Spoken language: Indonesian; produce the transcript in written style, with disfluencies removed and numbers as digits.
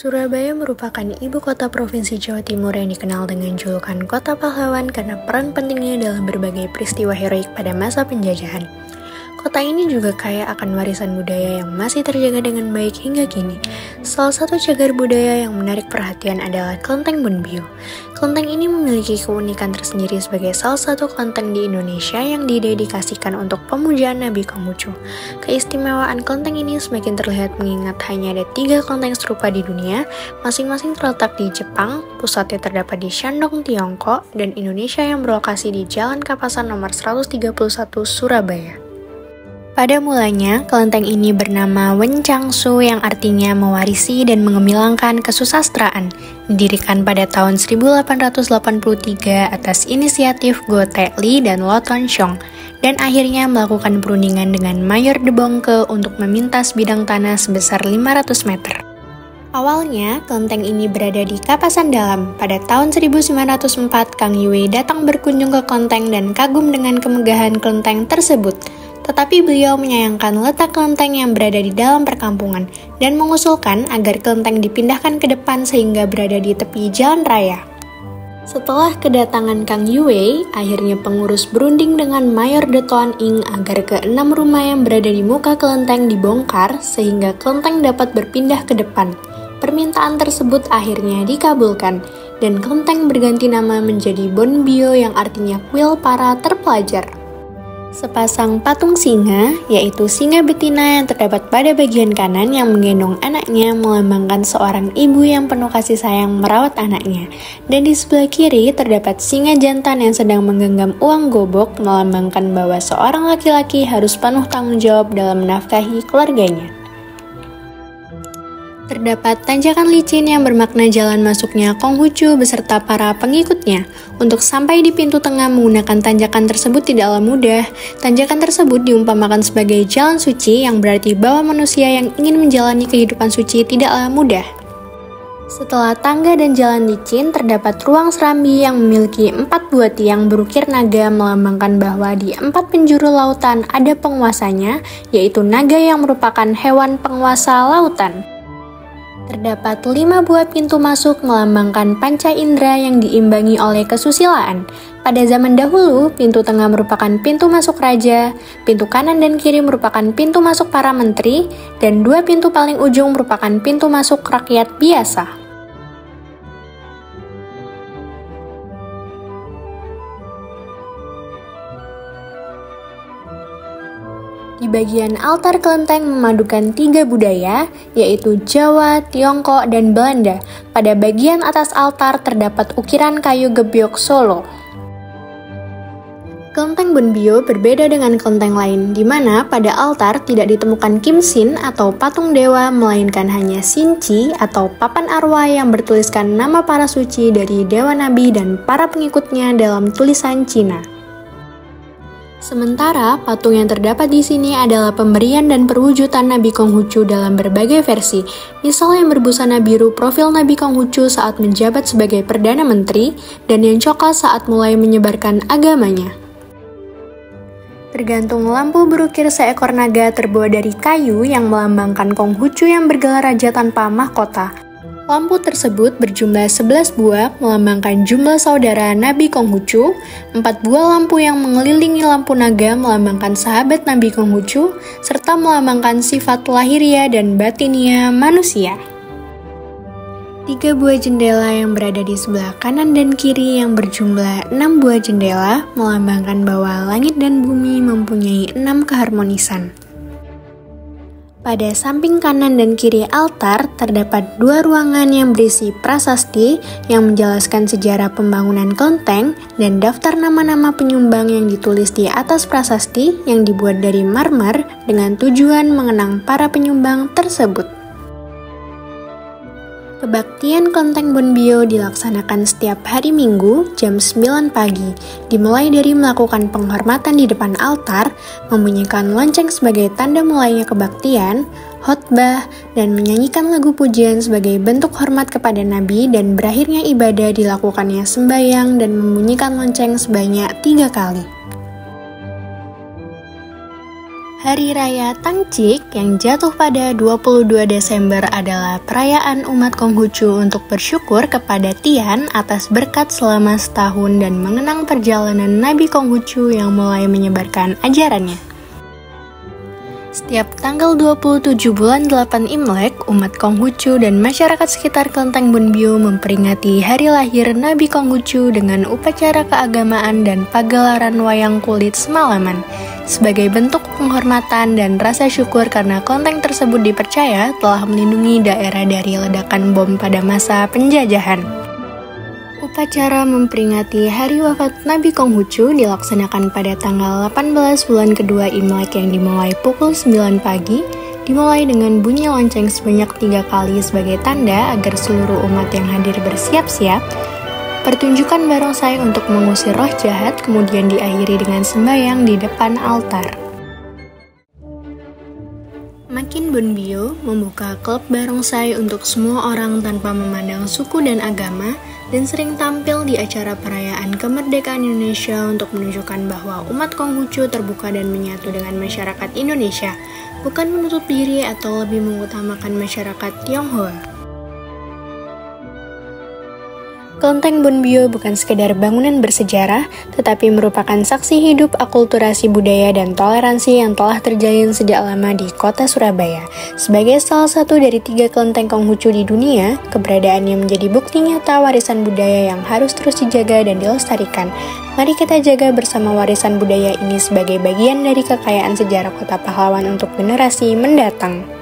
Surabaya merupakan ibu kota Provinsi Jawa Timur yang dikenal dengan julukan Kota Pahlawan karena peran pentingnya dalam berbagai peristiwa heroik pada masa penjajahan. Kota ini juga kaya akan warisan budaya yang masih terjaga dengan baik hingga kini. Salah satu cagar budaya yang menarik perhatian adalah Kelenteng Bonbio. Kelenteng ini memiliki keunikan tersendiri sebagai salah satu kelenteng di Indonesia yang didedikasikan untuk pemujaan Nabi Konghucu. Keistimewaan kelenteng ini semakin terlihat mengingat hanya ada 3 kelenteng serupa di dunia, masing-masing terletak di Jepang, pusatnya terdapat di Shandong, Tiongkok, dan Indonesia yang berlokasi di Jalan Kapasan nomor 131 Surabaya. Pada mulanya, kelenteng ini bernama Wencangsu yang artinya mewarisi dan mengemilangkan kesusastraan, didirikan pada tahun 1883 atas inisiatif Go Tae Lee dan Lo Ton Syong, dan akhirnya melakukan perundingan dengan Mayor De Bongke untuk memintas bidang tanah sebesar 500 meter. Awalnya, kelenteng ini berada di Kapasan Dalam. Pada tahun 1904, Kang Yue datang berkunjung ke kelenteng dan kagum dengan kemegahan kelenteng tersebut. Tetapi beliau menyayangkan letak kelenteng yang berada di dalam perkampungan dan mengusulkan agar kelenteng dipindahkan ke depan sehingga berada di tepi jalan raya. Setelah kedatangan Kang Yue, akhirnya pengurus berunding dengan Mayor De Toan Ing agar ke-6 rumah yang berada di muka kelenteng dibongkar sehingga kelenteng dapat berpindah ke depan. Permintaan tersebut akhirnya dikabulkan dan kelenteng berganti nama menjadi Bonbio yang artinya kuil para terpelajar. Sepasang patung singa, yaitu singa betina yang terdapat pada bagian kanan yang menggendong anaknya melambangkan seorang ibu yang penuh kasih sayang merawat anaknya. Dan di sebelah kiri terdapat singa jantan yang sedang menggenggam uang gobok melambangkan bahwa seorang laki-laki harus penuh tanggung jawab dalam menafkahi keluarganya. Terdapat tanjakan licin yang bermakna jalan masuknya Konghucu beserta para pengikutnya. Untuk sampai di pintu tengah menggunakan tanjakan tersebut tidaklah mudah. Tanjakan tersebut diumpamakan sebagai jalan suci yang berarti bahwa manusia yang ingin menjalani kehidupan suci tidaklah mudah. Setelah tangga dan jalan licin, terdapat ruang serambi yang memiliki 4 buah tiang berukir naga melambangkan bahwa di 4 penjuru lautan ada penguasanya, yaitu naga yang merupakan hewan penguasa lautan. Terdapat 5 buah pintu masuk melambangkan panca indera yang diimbangi oleh kesusilaan. Pada zaman dahulu, pintu tengah merupakan pintu masuk raja, pintu kanan dan kiri merupakan pintu masuk para menteri, dan 2 pintu paling ujung merupakan pintu masuk rakyat biasa. Di bagian altar kelenteng memadukan 3 budaya, yaitu Jawa, Tiongkok, dan Belanda. Pada bagian atas altar terdapat ukiran kayu gebyok Solo. Kelenteng Bonbio berbeda dengan kelenteng lain, di mana pada altar tidak ditemukan kimsin atau patung dewa, melainkan hanya sinci atau papan arwah yang bertuliskan nama para suci dari dewa nabi dan para pengikutnya dalam tulisan Cina. Sementara, patung yang terdapat di sini adalah pemberian dan perwujudan Nabi Konghucu dalam berbagai versi. Misal yang berbusana biru profil Nabi Konghucu saat menjabat sebagai Perdana Menteri, dan yang coklat saat mulai menyebarkan agamanya. Tergantung lampu berukir seekor naga terbuat dari kayu yang melambangkan Konghucu yang bergelar raja tanpa mahkota. Lampu tersebut berjumlah 11 buah melambangkan jumlah saudara Nabi Konghucu, 4 buah lampu yang mengelilingi lampu naga melambangkan sahabat Nabi Konghucu, serta melambangkan sifat lahiria dan batinia manusia. 3 buah jendela yang berada di sebelah kanan dan kiri yang berjumlah 6 buah jendela melambangkan bahwa langit dan bumi mempunyai 6 keharmonisan. Pada samping kanan dan kiri altar, terdapat 2 ruangan yang berisi prasasti yang menjelaskan sejarah pembangunan kelenteng dan daftar nama-nama penyumbang yang ditulis di atas prasasti yang dibuat dari marmer dengan tujuan mengenang para penyumbang tersebut. Kebaktian Kelenteng Bonbio dilaksanakan setiap hari Minggu jam 9 pagi, dimulai dari melakukan penghormatan di depan altar, membunyikan lonceng sebagai tanda mulainya kebaktian, khotbah, dan menyanyikan lagu pujian sebagai bentuk hormat kepada Nabi, dan berakhirnya ibadah dilakukannya sembahyang dan membunyikan lonceng sebanyak 3 kali. Hari Raya Tangcik yang jatuh pada 22 Desember adalah perayaan umat Konghucu untuk bersyukur kepada Tian atas berkat selama setahun dan mengenang perjalanan Nabi Konghucu yang mulai menyebarkan ajarannya. Setiap tanggal 27 bulan 8 Imlek, umat Konghucu dan masyarakat sekitar kelenteng Bunbyo memperingati hari lahir Nabi Konghucu dengan upacara keagamaan dan pagelaran wayang kulit semalaman. Sebagai bentuk penghormatan dan rasa syukur karena kelenteng tersebut dipercaya telah melindungi daerah dari ledakan bom pada masa penjajahan. Upacara memperingati hari wafat Nabi Konghucu dilaksanakan pada tanggal 18 bulan kedua Imlek yang dimulai pukul 9 pagi, dimulai dengan bunyi lonceng sebanyak 3 kali sebagai tanda agar seluruh umat yang hadir bersiap-siap. Pertunjukan barongsai untuk mengusir roh jahat kemudian diakhiri dengan sembahyang di depan altar. Makin Bunbyo membuka klub barongsai untuk semua orang tanpa memandang suku dan agama dan sering tampil di acara perayaan kemerdekaan Indonesia untuk menunjukkan bahwa umat Konghucu terbuka dan menyatu dengan masyarakat Indonesia, bukan menutup diri atau lebih mengutamakan masyarakat Tionghoa. Kelenteng Bunbyo bukan sekedar bangunan bersejarah, tetapi merupakan saksi hidup akulturasi budaya dan toleransi yang telah terjalin sejak lama di kota Surabaya. Sebagai salah satu dari 3 kelenteng Konghucu di dunia, keberadaannya menjadi bukti nyata warisan budaya yang harus terus dijaga dan dilestarikan. Mari kita jaga bersama warisan budaya ini sebagai bagian dari kekayaan sejarah Kota Pahlawan untuk generasi mendatang.